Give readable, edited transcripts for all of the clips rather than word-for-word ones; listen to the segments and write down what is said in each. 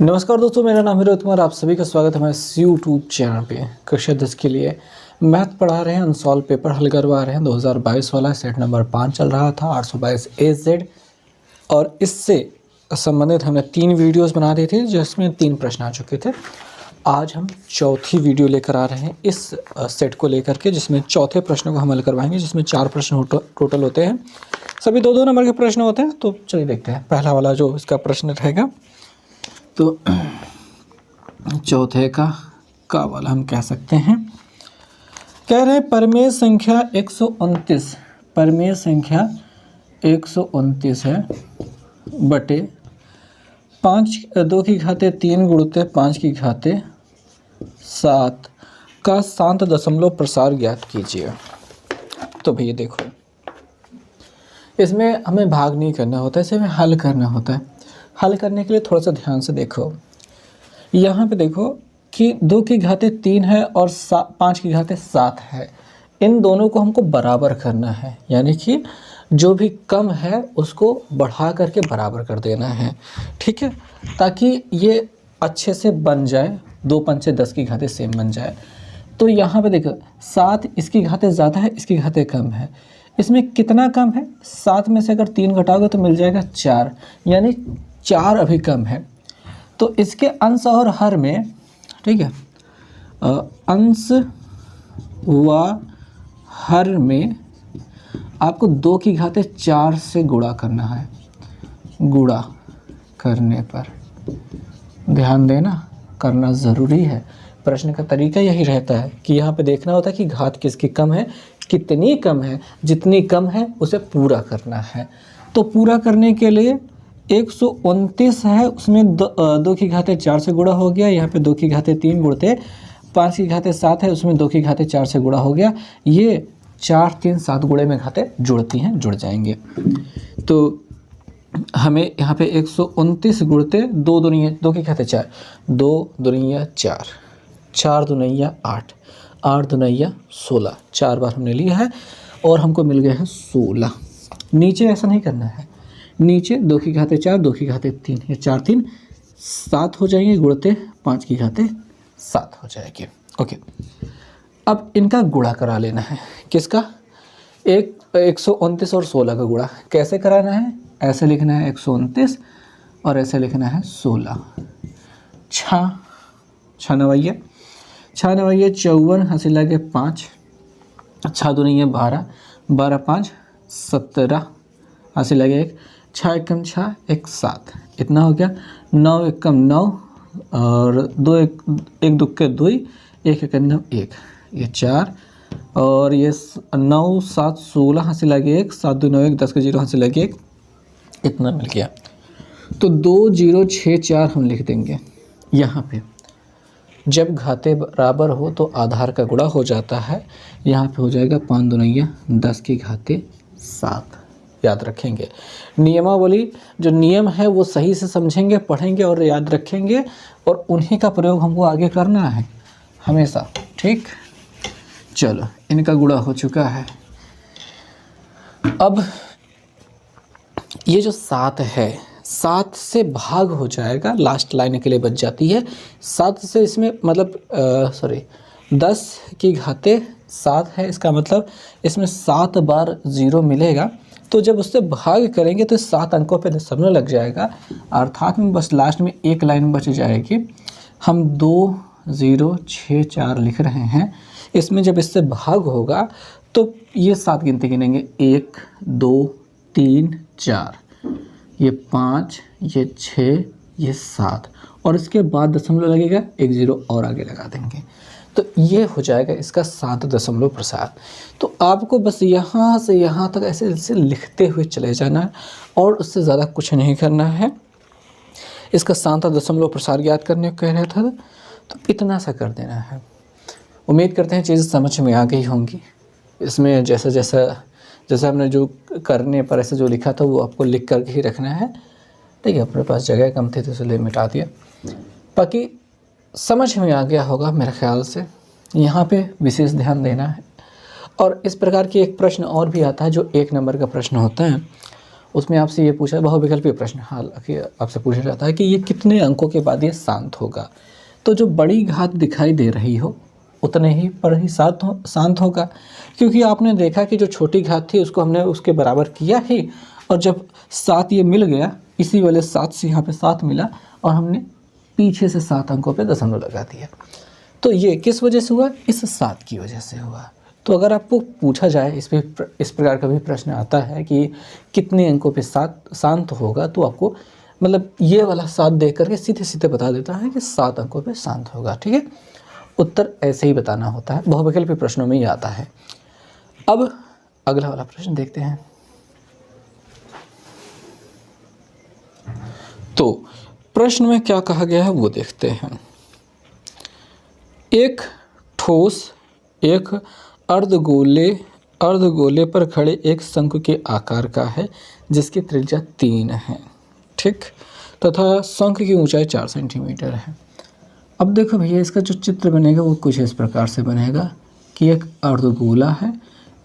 नमस्कार दोस्तों, मेरा नाम है रोहित कुमार। आप सभी का स्वागत है हमारे यूट्यूब चैनल पे। कक्षा 10 के लिए मैथ पढ़ा रहे हैं, अनसॉल्व पेपर हल करवा रहे हैं। 2022 वाला सेट नंबर 5 चल रहा था, 822 AZ। और इससे संबंधित हमने 3 वीडियोस बना दिए थे जिसमें 3 प्रश्न आ चुके थे। आज हम चौथी वीडियो लेकर आ रहे हैं इस सेट को लेकर के, जिसमें चौथे प्रश्न को हम हल करवाएंगे, जिसमें 4 प्रश्न टोटल होते हैं। सभी 2-2 नंबर के प्रश्न होते हैं। तो चलिए देखते हैं पहला वाला जो इसका प्रश्न रहेगा। तो चौथे का वाला हम कह सकते हैं। कह रहे हैं परिमेय संख्या 129, परिमेय संख्या 129 है बटे 5 2 की घाते 3 गुणित 5 की घाते 7 का शांत दशमलव प्रसार ज्ञात कीजिए। तो भैया देखो, इसमें हमें भाग नहीं करना होता है, इसे हमें हल करना होता है। हल करने के लिए थोड़ा सा ध्यान से देखो। यहाँ पे देखो कि 2 की घाते 3 है और 5 की घाते 7 है। इन दोनों को हमको बराबर करना है, यानी कि जो भी कम है उसको बढ़ा करके बराबर कर देना है, ठीक है, ताकि ये अच्छे से बन जाए। 2 पंचे 10 की घाते सेम बन जाए। तो यहाँ पे देखो 7 इसकी घाते ज़्यादा है, इसकी घाते कम है। इसमें कितना कम है? 7 में से अगर 3 घटाओगे तो मिल जाएगा 4, यानी 4 अभी कम है। तो इसके अंश और हर में, ठीक है, अंश व हर में आपको 2 की घाते 4 से गुणा करना है। गुणा करने पर ध्यान देना, करना ज़रूरी है। प्रश्न का तरीका यही रहता है कि यहाँ पे देखना होता है कि घात किसकी कम है, कितनी कम है। जितनी कम है उसे पूरा करना है। तो पूरा करने के लिए 129 है, उसमें 2 की घाते 4 से गुणा हो गया। यहाँ पे 2 की घाते 3 गुणते 5 की घाते 7 है, उसमें 2 की घाते 4 से गुणा हो गया। ये 4 3 7 गुणे में घाते जुड़ती हैं, जुड़ जाएंगे। तो हमें यहाँ पे 129 गुणते 2 दूनिया 2 की घाते 4, 2 दूनिया 4, 4 दूनिया 8, 8 दूनिया 16, 4 बार हमने लिया है और हमको मिल गया है 16। नीचे ऐसा नहीं करना है, नीचे 2 की घाते 4, 2 की घाते 3, ये 4 3 7 हो जाएंगे, गुणते 5 की घाते 7 हो जाएंगे। ओके, अब इनका गुणा करा लेना है। किसका? 129 और 16 का गुणा कैसे कराना है? ऐसे लिखना है 129 और ऐसे लिखना है 16। 6 नवैया 54, हंसी लगे 5, 6 दूनी 12, 12 5 17, हंसी लगे 1, 6 एकम 6 1 7, इतना हो गया। 9 एकम 9 और 2 1 दुक्के 2, 1 एकम 9 1, ये 4 और ये 9 7 16, हंसी लगे 1, 7 2 9 1, 10 के 0, हंसी लगे 1, इतना मिल गया। तो 2 0 6 4 हम लिख देंगे। यहाँ पे जब घाते बराबर हो तो आधार का गुणा हो जाता है। यहाँ पे हो जाएगा 5 दूनिया 10 की घाते 7। याद रखेंगे नियमावली, जो नियम है वो सही से समझेंगे, पढ़ेंगे और याद रखेंगे, और उन्हीं का प्रयोग हमको आगे करना है हमेशा, ठीक। चलो, इनका गुणा हो चुका है। अब ये जो 7 है, 7 से भाग हो जाएगा, लास्ट लाइन के लिए बच जाती है। 7 से इसमें मतलब 10 की घाते 7 है, इसका मतलब इसमें 7 बार 0 मिलेगा। तो जब उससे भाग करेंगे तो 7 अंकों पे दशमलव लग जाएगा, अर्थात में बस लास्ट में एक लाइन बच जाएगी। हम 2 0 6 4 लिख रहे हैं। इसमें जब इससे भाग होगा तो ये 7 गिनती गिनेंगे, 1 2 3 4, ये 5, ये 6, ये 7, और इसके बाद दशमलव लगेगा, 1 0 और आगे लगा देंगे। तो ये हो जाएगा इसका 7 दशमलव प्रसार। तो आपको बस यहाँ से यहाँ तक ऐसे लिखते हुए चले जाना है और उससे ज़्यादा कुछ नहीं करना है। इसका 7 दशमलव प्रसार याद करने को कह रहा था, तो इतना सा कर देना है। उम्मीद करते हैं चीज़ें समझ में आ गई होंगी। इसमें जैसा हमने जो करने पर ऐसे जो लिखा था वो आपको लिख करके ही रखना है, ठीक है। अपने पास जगह कम थी तो इसलिए मिटा दिया, बाकी समझ में आ गया होगा मेरे ख्याल से। यहाँ पे विशेष ध्यान देना है। और इस प्रकार की एक प्रश्न और भी आता है जो 1 नंबर का प्रश्न होता है, उसमें आपसे ये पूछा बहुविकल्पीय प्रश्न हालांकि आपसे पूछा जाता है कि ये कितने अंकों के बाद ये शांत होगा। तो जो बड़ी घात दिखाई दे रही हो उतने ही पर ही शांत होगा, क्योंकि आपने देखा कि जो छोटी घात थी उसको हमने उसके बराबर किया ही, और जब 7 ये मिल गया इसी वाले 7 से यहाँ पे 7 मिला और हमने पीछे से 7 अंकों पे दशमलव लगा दिया। तो ये किस वजह से हुआ? इस 7 की वजह से हुआ। तो अगर आपको पूछा जाए इस प्रकार का भी प्रश्न आता है कि कितने अंकों पे शांत होगा, तो आपको मतलब ये वाला 7 देख करके सीधे सीधे बता देता है कि 7 अंकों पे शांत होगा। ठीक है, उत्तर ऐसे ही बताना होता है, बहुविकल्पीय प्रश्नों में ही आता है। अब अगला वाला प्रश्न देखते हैं। तो प्रश्न में क्या कहा गया है वो देखते हैं। एक ठोस एक अर्धगोले पर खड़े एक शंकु के आकार का है जिसकी त्रिज्या 3 है, ठीक, तथा शंख की ऊंचाई 4 सेंटीमीटर है। अब देखो भैया, इसका जो चित्र बनेगा वो कुछ इस प्रकार से बनेगा कि एक अर्धगोला है,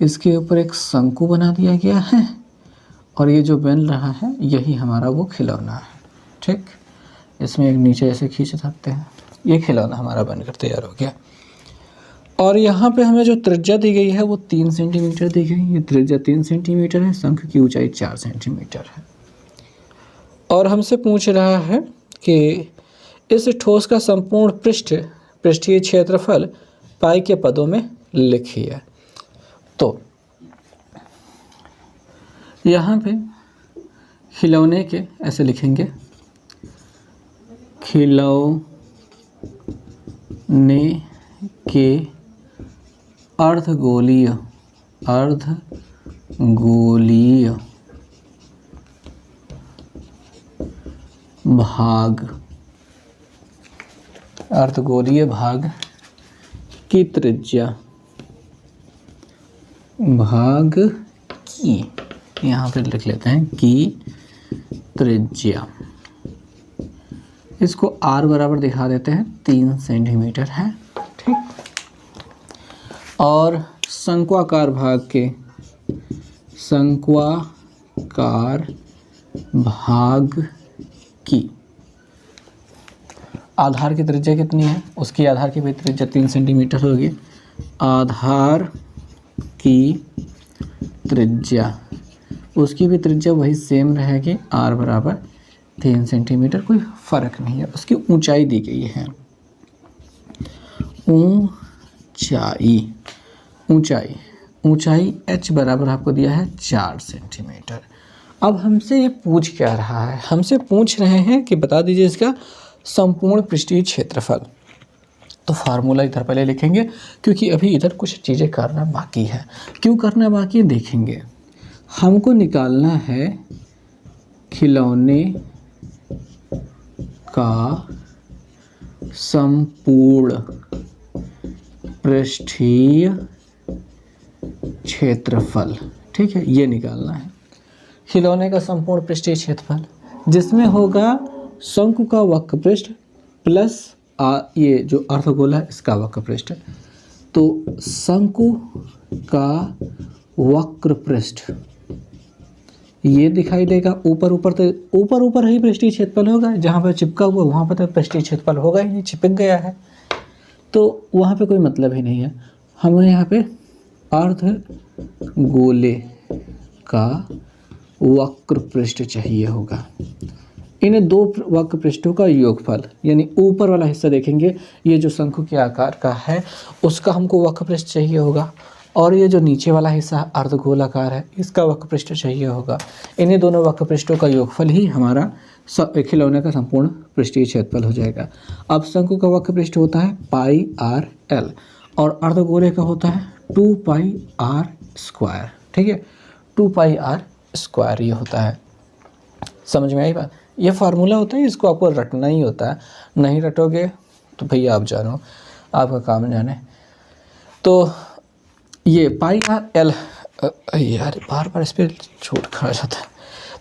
इसके ऊपर एक शंकु बना दिया गया है और ये जो बन रहा है यही हमारा वो खिलौना है। ठीक, इसमें एक नीचे ऐसे खींच सकते हैं, ये खिलौना हमारा बनकर तैयार हो गया। और यहाँ पे हमें जो त्रिज्या दी गई है वो 3 सेंटीमीटर दी गई। ये त्रिज्या 3 सेंटीमीटर है, शंख की ऊंचाई 4 सेंटीमीटर है। और हमसे पूछ रहा है कि इस ठोस का संपूर्ण पृष्ठीय क्षेत्रफल पाई के पदों में लिखिए। तो यहाँ पे खिलौने के ऐसे लिखेंगे, खिलौने के अर्धगोलीय भाग की त्रिज्या यहाँ पे लिख लेते हैं की त्रिज्या, इसको r बराबर दिखा देते हैं 3 सेंटीमीटर है। ठीक, और शंक्वाकार भाग की आधार की त्रिज्या कितनी है? उसकी आधार की भी त्रिज्या 3 सेंटीमीटर होगी। आधार की त्रिज्या, उसकी भी त्रिज्या वही सेम रहेगी, r बराबर 3 सेंटीमीटर, कोई फ़र्क नहीं है। उसकी ऊंचाई दी गई है, ऊंचाई h बराबर आपको दिया है 4 सेंटीमीटर। अब हमसे ये पूछ क्या रहा है? हमसे पूछ रहे हैं कि बता दीजिए इसका संपूर्ण पृष्ठीय क्षेत्रफल। तो फार्मूला इधर पहले लिखेंगे क्योंकि अभी इधर कुछ चीज़ें करना बाकी है। क्यों करना बाकी है देखेंगे। हमको निकालना है खिलौने का संपूर्ण पृष्ठीय क्षेत्रफल। ठीक है, ये निकालना है खिलौने का संपूर्ण पृष्ठीय क्षेत्रफल, जिसमें होगा शंकु का वक्र पृष्ठ प्लस ये जो अर्धगोला है इसका वक्र पृष्ठ। तो शंकु का वक्र पृष्ठ ये दिखाई देगा ऊपर ऊपर, तो ऊपर ही पृष्ठीय क्षेत्रफल होगा। जहाँ पर चिपका हुआ वहाँ पर तो पृष्ठीय क्षेत्रफल होगा ही नहीं, चिपक गया है तो वहाँ पे कोई मतलब ही नहीं है। हमें यहाँ पे अर्धगोले का वक्र पृष्ठ चाहिए होगा। इन दो वक्र पृष्ठों का योगफल, यानी ऊपर वाला हिस्सा देखेंगे, ये जो शंकु के आकार का है उसका हमको वक्र पृष्ठ चाहिए होगा, और ये जो नीचे वाला हिस्सा अर्धगोलाकार है इसका वक्र पृष्ठ चाहिए होगा। इन्हीं दोनों वक्र पृष्ठों का योगफल ही हमारा खिलौने का संपूर्ण पृष्ठीय क्षेत्रफल हो जाएगा। अब शंकु का वक्र पृष्ठ होता है पाई आर एल और अर्धगोले का होता है 2 पाई आर स्क्वायर। ठीक है, 2 पाई आर स्क्वायर ये होता है। समझ में आई बात? ये फार्मूला होता है, इसको आपको रटना ही होता है। नहीं रटोगे तो भैया आप जानो, आपका काम जाने। तो ये पाई आर एल, यार बार बार इस पर छूट खा जाता है।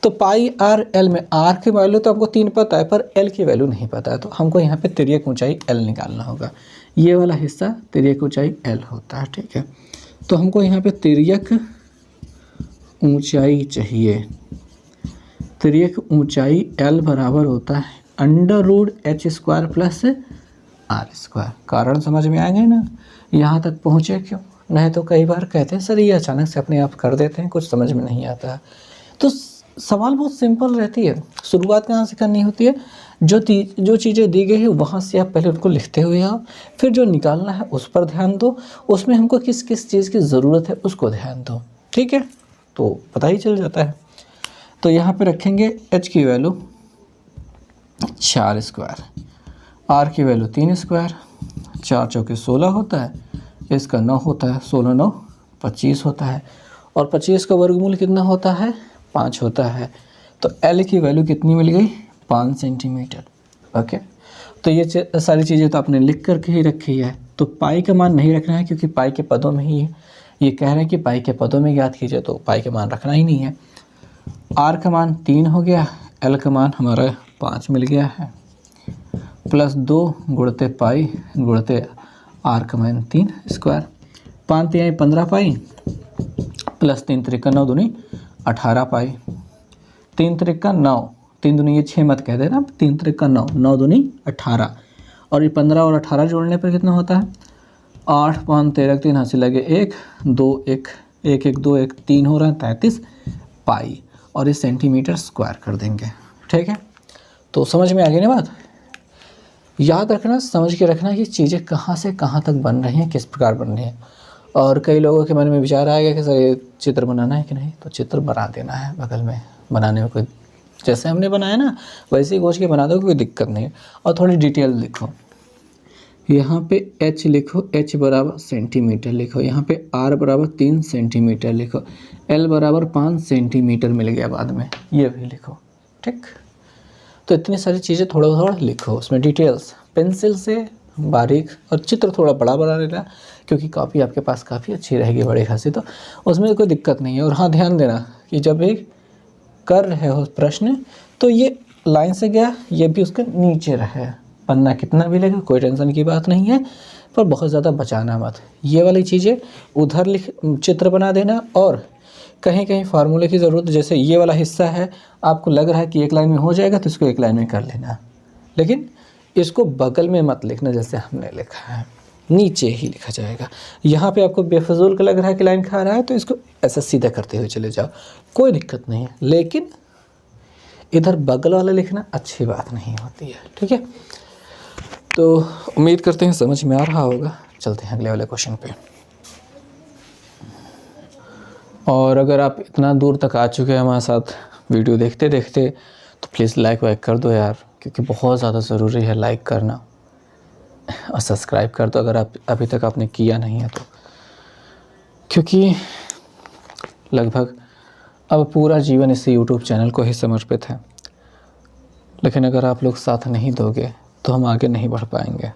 तो पाई आर एल में आर की वैल्यू तो आपको 3 पता है पर एल की वैल्यू नहीं पता है, तो हमको यहाँ पे तिर्यक ऊंचाई एल निकालना होगा। ये वाला हिस्सा तिर्यक ऊंचाई एल होता है। ठीक है, तो हमको यहाँ पे तिर्यक ऊंचाई चाहिए फिर ये ऊंचाई L बराबर होता है √h² प्लस r²। कारण समझ में आएंगे ना, यहाँ तक पहुँचे क्यों? नहीं तो कई बार कहते हैं सर ये अचानक से अपने आप कर देते हैं, कुछ समझ में नहीं आता। तो सवाल बहुत सिंपल रहती है, शुरुआत कहाँ से करनी होती है? जो चीज़ें दी गई है वहाँ से आप पहले उनको लिखते हुए आओ, फिर जो निकालना है उस पर ध्यान दो, उसमें हमको किस किस चीज़ की ज़रूरत है उसको ध्यान दो, ठीक है? तो पता ही चल जाता है। तो यहाँ पे रखेंगे h की वैल्यू 4², r की वैल्यू 3², 4 चौके 16 होता है, इसका 9 होता है, 16 9 25 होता है, और 25 का वर्गमूल कितना होता है? 5 होता है। तो L की वैल्यू कितनी मिल गई? 5 सेंटीमीटर। ओके, तो ये सारी चीज़ें तो आपने लिख करके ही रखी है। तो पाई का मान नहीं रखना है क्योंकि पाई के पदों में ही है, ये कह रहे हैं कि पाई के पदों में ज्ञात कीजिए, तो पाई का मान रखना ही नहीं है। R का मान 3 हो गया, L का मान हमारा 5 मिल गया है, प्लस 2 गुणते पाई गुणते R का मान 3², 5 तिहाई 15 पाई, प्लस 3 त्रिका 9 दूनी 18 पाई, 3 त्रिका 9, 3 दूनी ये 6 मत कह देना, 3 त्रिका 9, 9 दूनी 18, और ये 15 और 18 जोड़ने पर कितना होता है? 8 5 13 3 हाथ से लगे 1 2 1 1 1 2 1 3 हो रहा है 33 पाई, और इस सेंटीमीटर स्क्वायर कर देंगे, ठीक है? तो समझ में आ गई ना बात? याद रखना, समझ के रखना कि चीज़ें कहाँ से कहाँ तक बन रही हैं, किस प्रकार बन रही हैं। और कई लोगों के मन में विचार आएगा कि सर ये चित्र बनाना है कि नहीं, तो चित्र बना देना है बगल में, बनाने में कोई, जैसे हमने बनाया ना वैसे ही खोज के बना दो, कोई दिक्कत नहीं है। और थोड़ी डिटेल लिखो, यहाँ पे h लिखो, h बराबर सेंटीमीटर लिखो, यहाँ पे r बराबर 3 सेंटीमीटर लिखो, l बराबर 5 सेंटीमीटर मिल गया बाद में, ये भी लिखो, ठीक? तो इतनी सारी चीज़ें थोड़ा थोड़ा लिखो, उसमें डिटेल्स पेंसिल से बारीक, और चित्र थोड़ा बड़ा बना लेना क्योंकि कॉपी आपके पास काफ़ी अच्छी रहेगी बड़ी खासी, तो उसमें कोई दिक्कत नहीं है। और हाँ, ध्यान देना कि जब एक कर रहे हो प्रश्न तो ये लाइन से गया, ये भी उसके नीचे रहे, पन्ना कितना भी लेगा कोई टेंशन की बात नहीं है, पर बहुत ज़्यादा बचाना मत। ये वाली चीज़ें उधर लिख चित्र बना देना, और कहीं कहीं फार्मूले की ज़रूरत, जैसे ये वाला हिस्सा है आपको लग रहा है कि एक लाइन में हो जाएगा तो इसको एक लाइन में कर लेना, लेकिन इसको बगल में मत लिखना जैसे हमने लिखा है, नीचे ही लिखा जाएगा। यहाँ पे आपको बेफजूल का लग रहा है कि लाइन खा रहा है तो इसको ऐसा सीधा करते हुए चले जाओ, कोई दिक्कत नहीं है, लेकिन इधर बगल वाला लिखना अच्छी बात नहीं होती है, ठीक है? तो उम्मीद करते हैं समझ में आ रहा होगा। चलते हैं अगले वाले क्वेश्चन पे। और अगर आप इतना दूर तक आ चुके हैं हमारे साथ वीडियो देखते देखते, तो प्लीज़ लाइक वाइक कर दो यार, क्योंकि बहुत ज़्यादा ज़रूरी है लाइक करना, और सब्सक्राइब कर दो अगर आप अभी तक आपने किया नहीं है तो, क्योंकि लगभग अब पूरा जीवन इस यूट्यूब चैनल को ही समर्पित है। लेकिन अगर आप लोग साथ नहीं दोगे तो हम आगे नहीं बढ़ पाएंगे।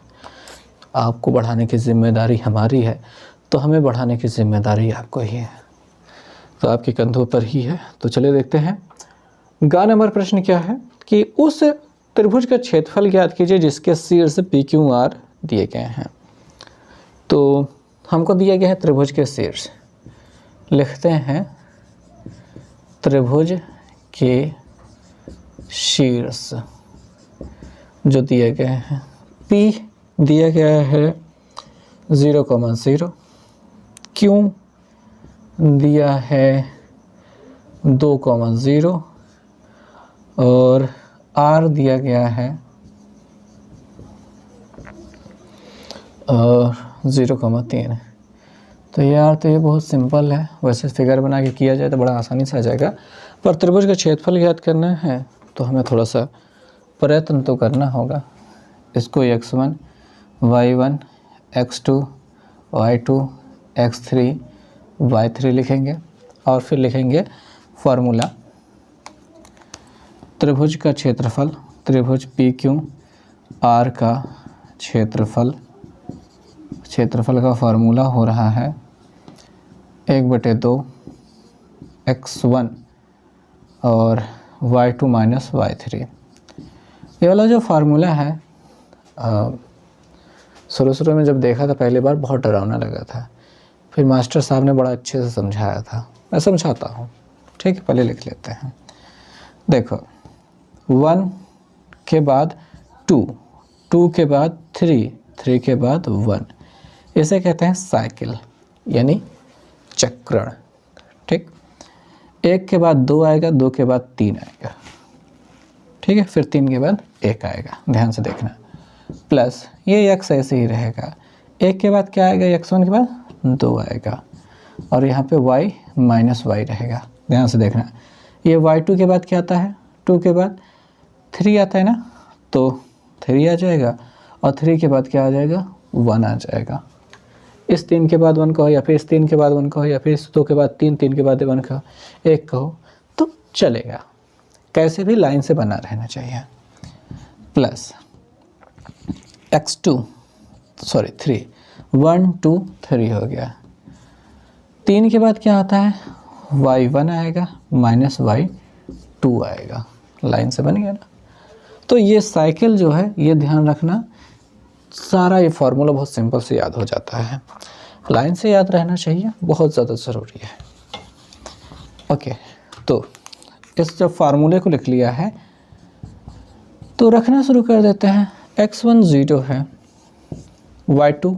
आपको बढ़ाने की ज़िम्मेदारी हमारी है, तो हमें बढ़ाने की ज़िम्मेदारी आपको ही है, तो आपके कंधों पर ही है। तो चलिए देखते हैं। गा नंबर प्रश्न क्या है कि उस त्रिभुज का क्षेत्रफल ज्ञात कीजिए जिसके शीर्ष PQR दिए गए हैं। तो हमको दिया गया है त्रिभुज के शीर्ष, लिखते हैं त्रिभुज के शीर्ष जो दिए गए हैं, P दिया गया है 0,0, Q दिया है 2,0 और R दिया गया है 0,3। तो यार तो ये बहुत सिंपल है, वैसे फिगर बना के किया जाए तो बड़ा आसानी से आ जाएगा, पर त्रिभुज का क्षेत्रफल ज्ञात करना है तो हमें थोड़ा सा प्रयत्न तो करना होगा। इसको x1 y1 x2 y2 x3 y3 लिखेंगे, और फिर लिखेंगे फार्मूला त्रिभुज का क्षेत्रफल, त्रिभुज PQR का क्षेत्रफल का फार्मूला हो रहा है 1/2 x1 और y2 माइनस y3। ये वाला जो फार्मूला है शुरू में जब देखा था पहली बार बहुत डरावना लगा था, फिर मास्टर साहब ने बड़ा अच्छे से समझाया था। मैं समझाता हूँ, ठीक है? पहले लिख लेते हैं। देखो 1 के बाद 2, 2 के बाद 3, 3 के बाद 1, इसे कहते हैं साइकिल यानी चक्रण। ठीक, 1 के बाद 2 आएगा, 2 के बाद 3 आएगा, ठीक है, फिर 3 के बाद 1 आएगा, ध्यान से देखना। प्लस ये x ऐसे ही रहेगा, 1 के बाद क्या आएगा, x1 के बाद 2 आएगा, और यहाँ पे y माइनस y रहेगा, ध्यान से देखना। ये y2 के बाद क्या आता है, 2 के बाद 3 आता है ना, तो 3 आ जाएगा, और 3 के बाद क्या आ जाएगा, 1 आ जाएगा। इस 3 के बाद 1 कहो, या फिर इस 3 के बाद 1 कहो, या फिर इस 2 के बाद 3, 3 के बाद 1 कहो, 1 कहो तो चलेगा, कैसे भी लाइन से बना रहना चाहिए। प्लस x2 सॉरी 3, 1 2 3 हो गया। 3 के बाद क्या आता है, y1 आएगा माइनस y2 आएगा, लाइन से बन गया ना। तो ये साइकिल जो है, ये ध्यान रखना, सारा ये फार्मूला बहुत सिंपल से याद हो जाता है, लाइन से याद रहना चाहिए, बहुत ज़्यादा ज़रूरी है। ओके, तो इस जब फार्मूले को लिख लिया है तो रखना शुरू कर देते हैं। x1 0 है, y2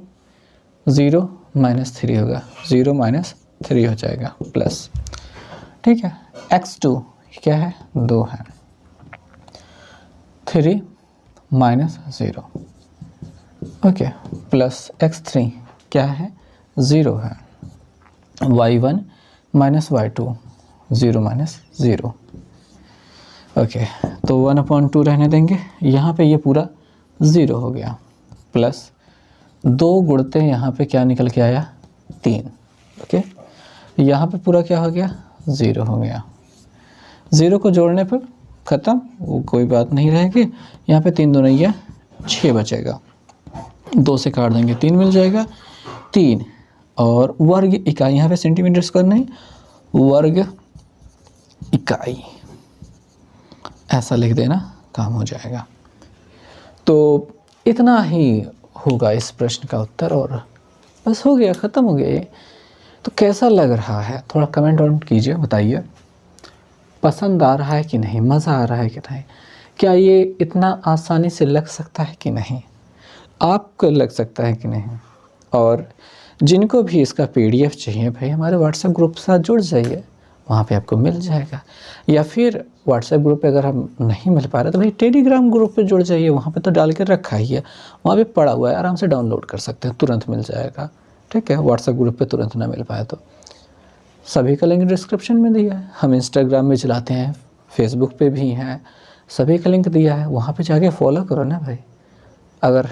0 माइनस 3 होगा, 0 माइनस 3 हो जाएगा, प्लस, ठीक है। x2 क्या है, 2 है, 3 माइनस 0, ओके, प्लस x3 क्या है, 0 है, y1 minus y2 0 minus 0, okay, तो 1/2 रहने देंगे, यहाँ पे ये पूरा 0 हो गया, प्लस 2 गुणते यहाँ पे क्या निकल के आया, 3, ओके, यहाँ पे पूरा क्या हो गया, 0 हो गया। 0 को जोड़ने पर ख़त्म, वो कोई बात नहीं रहेगी। यहाँ पे 3 2 6 बचेगा, 2 से काट देंगे, 3 मिल जाएगा, 3 और वर्ग इकाई, यहाँ पे सेंटीमीटर स्क्वायर नहीं, वर्ग इकाई ऐसा लिख देना, काम हो जाएगा। तो इतना ही होगा इस प्रश्न का उत्तर, और बस हो गया, ख़त्म हो गया ये। तो कैसा लग रहा है, थोड़ा कमेंट वमेंट कीजिए, बताइए पसंद आ रहा है कि नहीं, मज़ा आ रहा है कि नहीं, क्या ये इतना आसानी से लग सकता है कि नहीं, आपको लग सकता है कि नहीं। और जिनको भी इसका PDF चाहिए भाई, हमारे व्हाट्सएप ग्रुप के साथ जुड़ जाइए, वहाँ पे आपको मिल जाएगा। या फिर व्हाट्सएप ग्रुप पे अगर हम नहीं मिल पा रहे तो भाई टेलीग्राम ग्रुप पे जुड़ जाइए, वहाँ पे तो डाल के रखा ही है, वहाँ पे पड़ा हुआ है, आराम से डाउनलोड कर सकते हैं, तुरंत मिल जाएगा, ठीक है। व्हाट्सएप ग्रुप पे तुरंत ना मिल पाए तो सभी का लिंक डिस्क्रिप्शन में दिया है। हम इंस्टाग्राम में चलाते हैं, फेसबुक पे भी हैं, सभी का लिंक दिया है, वहाँ पे जाके फॉलो करो ना भाई, अगर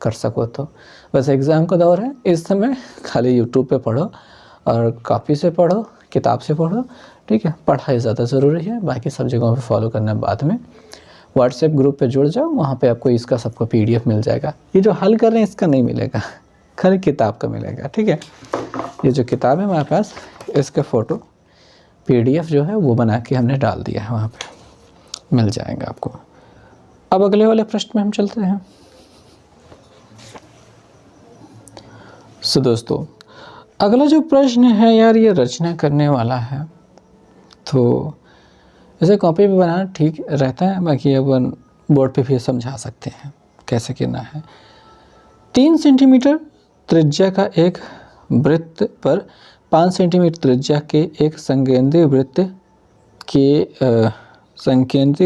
कर सको तो। वैसे एग्ज़ाम का दौर है, इस समय खाली यूट्यूब पे पढ़ो और कॉपी से पढ़ो, किताब से पढ़ो, ठीक है, पढ़ाई ज़्यादा ज़रूरी है, बाकी सब जगहों पे फॉलो करना बाद में। व्हाट्सएप ग्रुप पे जुड़ जाओ, वहाँ पे आपको इसका सबको PDF मिल जाएगा। ये जो हल कर रहे हैं इसका नहीं मिलेगा, खाली किताब का मिलेगा, ठीक है। ये जो किताब है हमारे पास, इसका फ़ोटो PDF जो है वो बना के हमने डाल दिया है, वहाँ पे मिल जाएगा आपको। अब अगले वाले प्रश्न में हम चलते हैं। सो दोस्तों, अगला जो प्रश्न है यार, ये रचना करने वाला है, तो इसे कॉपी पे बनाना ठीक रहता है, बाकी अपन बोर्ड पे भी समझा सकते हैं कैसे करना है। 3 सेंटीमीटर त्रिज्या का एक वृत्त पर 5 सेंटीमीटर त्रिज्या के एक संकेंद्रीय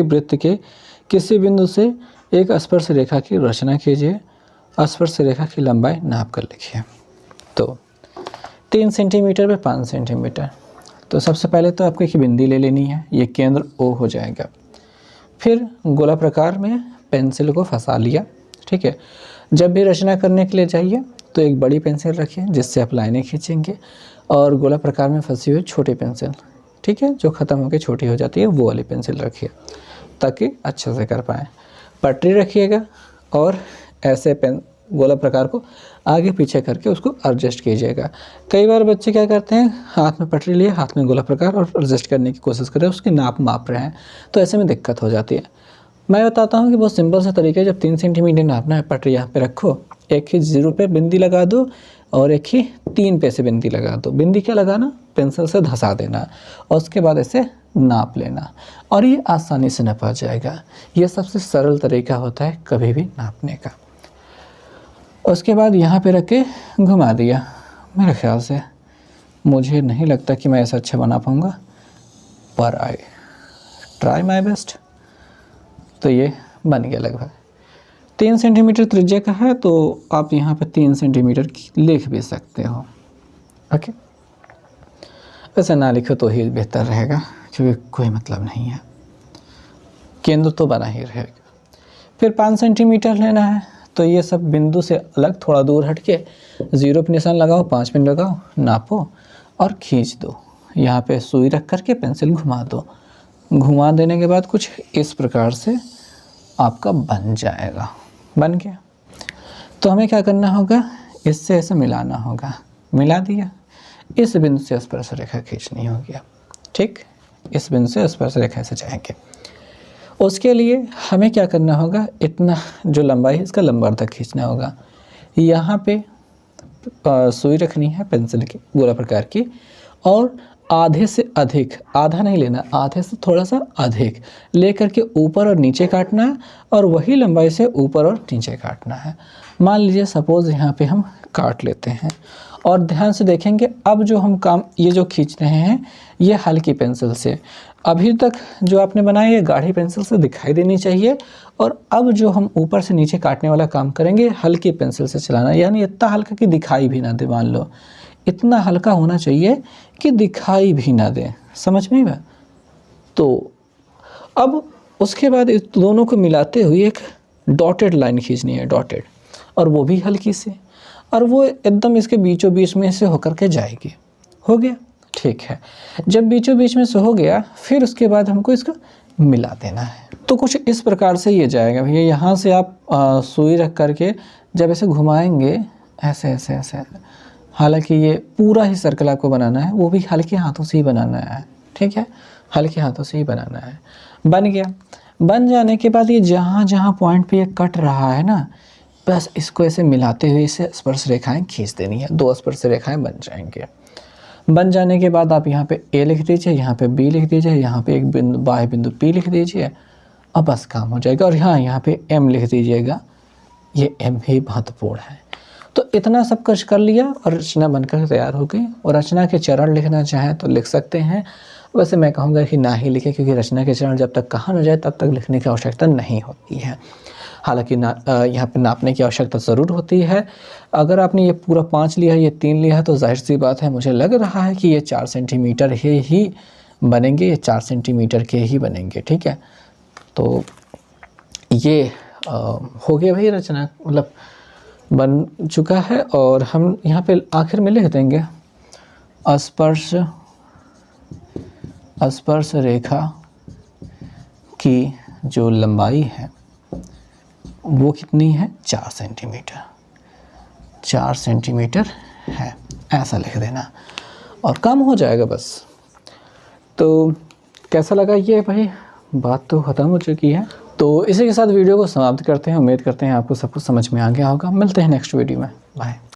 वृत्त के किसी बिंदु से एक स्पर्श रेखा की रचना कीजिए। स्पर्श रेखा की लंबाई नाप कर लिखिए। तो 3 सेंटीमीटर पे 5 सेंटीमीटर, तो सबसे पहले तो आपको एक बिंदी ले लेनी है, ये केंद्र O हो जाएगा। फिर गोला प्रकार में पेंसिल को फंसा लिया, ठीक है। जब भी रचना करने के लिए जाइए तो एक बड़ी पेंसिल रखिए जिससे आप लाइनें खींचेंगे, और गोला प्रकार में फंसी हुई छोटी पेंसिल, ठीक है, जो ख़त्म होकर छोटी हो जाती है, वो वाली पेंसिल रखिए ताकि अच्छे से कर पाएँ। पटरी रखिएगा और ऐसे गोला प्रकार को आगे पीछे करके उसको एडजस्ट कीजिएगा। कई बार बच्चे क्या करते हैं, हाथ में पटरी लिए, हाथ में गोला प्रकार और एडजस्ट करने की कोशिश कर रहे हैं, उसकी नाप माप रहे हैं, तो ऐसे में दिक्कत हो जाती है। मैं बताता हूँ कि बहुत सिंपल सा तरीका है। जब 3 सेंटीमीटर नापना है, पटरी यहाँ पे रखो, एक ही 0 पे बिंदी लगा दो और एक ही 3 पे से बिंदी लगा दो। बिंदी क्या लगाना, पेंसिल से धंसा देना, और उसके बाद ऐसे नाप लेना और ये आसानी से नापा जाएगा। ये सबसे सरल तरीका होता है कभी भी नापने का। उसके बाद यहाँ पे रख के घुमा दिया। मेरे ख्याल से मुझे नहीं लगता कि मैं ऐसा अच्छा बना पाऊँगा, पर आई ट्राई माई बेस्ट। तो ये बन गया लगभग 3 सेंटीमीटर त्रिज्या का है, तो आप यहाँ पे 3 सेंटीमीटर लिख भी सकते हो। ओके, वैसे ना लिखो तो ही बेहतर रहेगा, क्योंकि कोई मतलब नहीं है, केंद्र तो बना ही रहेगा। फिर 5 सेंटीमीटर लेना है, तो ये सब बिंदु से अलग थोड़ा दूर हट के 0 पे निशान लगाओ, 5 मिनट लगाओ, नापो और खींच दो। यहाँ पे सुई रख करके पेंसिल घुमा दो। घुमा देने के बाद कुछ इस प्रकार से आपका बन जाएगा। बन गया। तो हमें क्या करना होगा, इससे ऐसे मिलाना होगा। मिला दिया, इस बिंदु से स्पर्श रेखा खींचनी होगी। ठीक, इस बिंदु से स्पर्श रेखा से जाएंगे। उसके लिए हमें क्या करना होगा, इतना जो लंबाई है इसका लंबार्धक खींचना होगा। यहाँ पे सुई रखनी है पेंसिल की गोला प्रकार की, और आधे से अधिक, आधा नहीं लेना, आधे से थोड़ा सा अधिक लेकर के ऊपर और नीचे काटना है, और वही लंबाई से ऊपर और नीचे काटना है। मान लीजिए सपोज़ यहाँ पे हम काट लेते हैं, और ध्यान से देखेंगे अब जो हम काम ये जो खींच रहे हैं ये हल्की पेंसिल से, अभी तक जो आपने बनाया ये गाढ़ी पेंसिल से दिखाई देनी चाहिए, और अब जो हम ऊपर से नीचे काटने वाला काम करेंगे हल्की पेंसिल से चलाना, यानी इतना हल्का कि दिखाई भी ना दे। मान लो इतना हल्का होना चाहिए कि दिखाई भी ना दे। समझ में आया? तो अब उसके बाद इस दोनों को मिलाते हुए एक डॉटेड लाइन खींचनी है, डॉटेड, और वो भी हल्की से, और वो एकदम इसके बीचों बीच में से होकर के जाएगी। हो गया? ठीक है। जब बीचों बीच में से हो गया, फिर उसके बाद हमको इसको मिला देना है। तो कुछ इस प्रकार से ये जाएगा भैया। यहाँ से आप सुई रख करके जब ऐसे घुमाएंगे, ऐसे ऐसे ऐसे, हालांकि ये पूरा ही सर्कल आपको बनाना है, वो भी हल्के हाथों से ही बनाना है। ठीक है, हल्के हाथों से ही बनाना है। बन गया। बन जाने के बाद ये जहाँ जहाँ पॉइंट पे ये कट रहा है ना, बस इसको ऐसे मिलाते हुए इसे स्पर्श रेखाएं खींच देनी है। 2 स्पर्श रेखाएं बन जाएंगे। बन जाने के बाद आप यहाँ पे ए लिख दीजिए, यहाँ पे बी लिख दीजिए, यहाँ पे एक बिंदु बाह्य बिंदु पी लिख दीजिए, अब बस काम हो जाएगा। और हाँ, यहाँ पे एम लिख दीजिएगा, ये एम भी महत्वपूर्ण है। तो इतना सब कुछ कर लिया और रचना बनकर तैयार हो गई। और रचना के चरण लिखना चाहें तो लिख सकते हैं, वैसे मैं कहूँगा कि ना ही लिखें, क्योंकि रचना के चरण जब तक कहा न जाए तब तक लिखने की आवश्यकता नहीं होती है। हालांकि यहाँ पे नापने की आवश्यकता ज़रूर होती है। अगर आपने ये पूरा 5 लिया है, ये 3 लिया है, तो जाहिर सी बात है, मुझे लग रहा है कि ये 4 सेंटीमीटर ही बनेंगे, ये 4 सेंटीमीटर के ही बनेंगे। ठीक है, तो ये हो गया भाई, रचना मतलब बन चुका है। और हम यहाँ पे आखिर में लिख देंगे स्पर्श रेखा की जो लंबाई है वो कितनी है, 4 सेंटीमीटर। 4 सेंटीमीटर है, ऐसा लिख देना और काम हो जाएगा बस। तो कैसा लगा ये भाई, बात तो ख़त्म हो चुकी है। तो इसी के साथ वीडियो को समाप्त करते हैं। उम्मीद करते हैं आपको सब कुछ समझ में आ गया होगा। मिलते हैं नेक्स्ट वीडियो में। बाय।